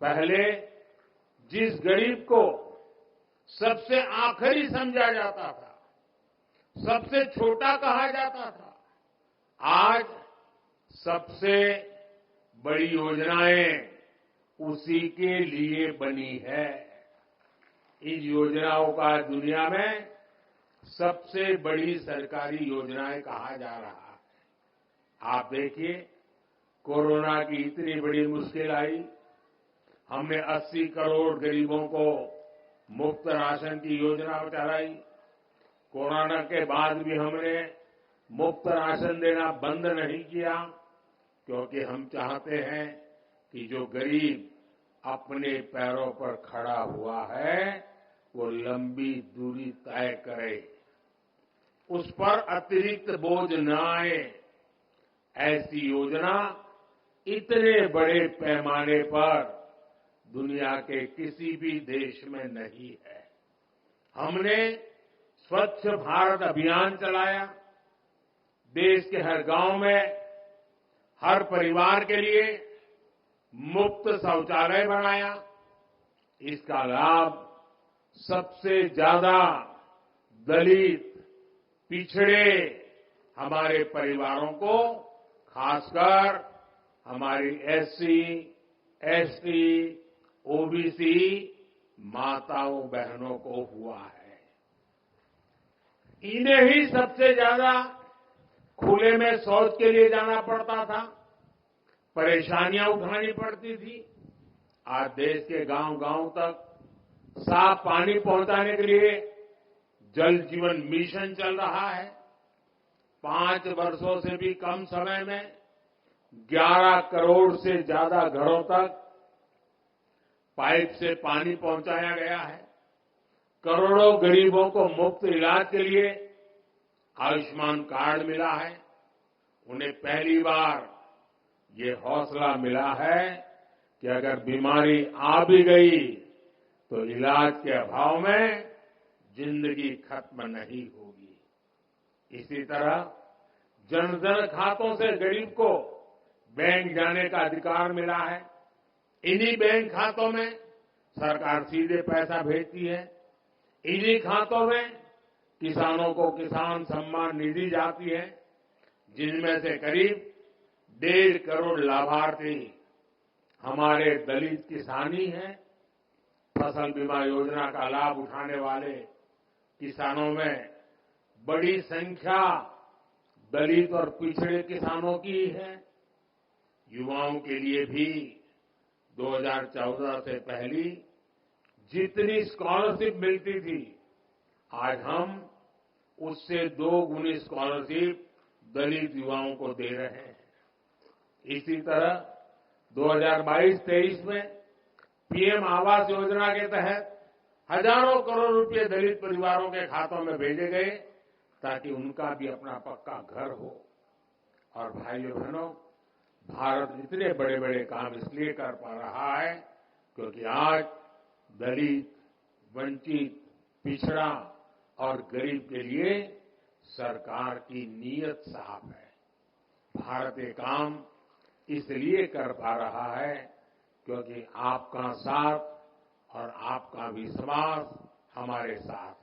पहले जिस गरीब को सबसे आखिरी समझा जाता था, सबसे छोटा कहा जाता था, आज सबसे बड़ी योजनाएं उसी के लिए बनी है। इन योजनाओं का दुनिया में सबसे बड़ी सरकारी योजनाएं कहा जा रहा है। आप देखिए, कोरोना की इतनी बड़ी मुश्किल आई, हमने 80 करोड़ गरीबों को मुफ्त राशन की योजना चलाई। कोरोना के बाद भी हमने मुफ्त राशन देना बंद नहीं किया, क्योंकि हम चाहते हैं कि जो गरीब अपने पैरों पर खड़ा हुआ है वो लंबी दूरी तय करे, उस पर अतिरिक्त बोझ न आए। ऐसी योजना इतने बड़े पैमाने पर दुनिया के किसी भी देश में नहीं है। हमने स्वच्छ भारत अभियान चलाया, देश के हर गांव में हर परिवार के लिए मुफ्त शौचालय बनाया। इसका लाभ सबसे ज्यादा दलित, पिछड़े हमारे परिवारों को, खासकर हमारी एससी, एसटी, ओबीसी माताओं बहनों को हुआ है। इन्हें ही सबसे ज्यादा खुले में शौच के लिए जाना पड़ता था, परेशानियां उठानी पड़ती थी। आज देश के गांव-गांव तक साफ पानी पहुंचाने के लिए जल जीवन मिशन चल रहा है। 5 वर्षों से भी कम समय में 11 करोड़ से ज्यादा घरों तक पाइप से पानी पहुंचाया गया है। करोड़ों गरीबों को मुफ्त इलाज के लिए आयुष्मान कार्ड मिला है। उन्हें पहली बार ये हौसला मिला है कि अगर बीमारी आ भी गई तो इलाज के अभाव में जिंदगी खत्म नहीं होगी। इसी तरह जन-धन खातों से गरीब को बैंक जाने का अधिकार मिला है। इन्हीं बैंक खातों में सरकार सीधे पैसा भेजती है। इन्हीं खातों में किसानों को किसान सम्मान निधि जाती है, जिनमें से करीब 1.5 करोड़ लाभार्थी हमारे दलित किसान ही हैं। फसल बीमा योजना का लाभ उठाने वाले किसानों में बड़ी संख्या दलित और पिछड़े किसानों की ही है। युवाओं के लिए भी 2014 से पहली जितनी स्कॉलरशिप मिलती थी, आज हम उससे 2 गुनी स्कॉलरशिप दलित युवाओं को दे रहे हैं। इसी तरह 2022-23 में पीएम आवास योजना के तहत हजारों करोड़ रुपए दलित परिवारों के खातों में भेजे गए, ताकि उनका भी अपना पक्का घर हो। और भाइयों बहनों, भारत इतने बड़े बड़े काम इसलिए कर पा रहा है क्योंकि आज दलित, वंचित, पिछड़ा और गरीब के लिए सरकार की नीयत साफ है। भारत ये काम इसलिए कर पा रहा है क्योंकि आपका साथ और आपका विश्वास हमारे साथ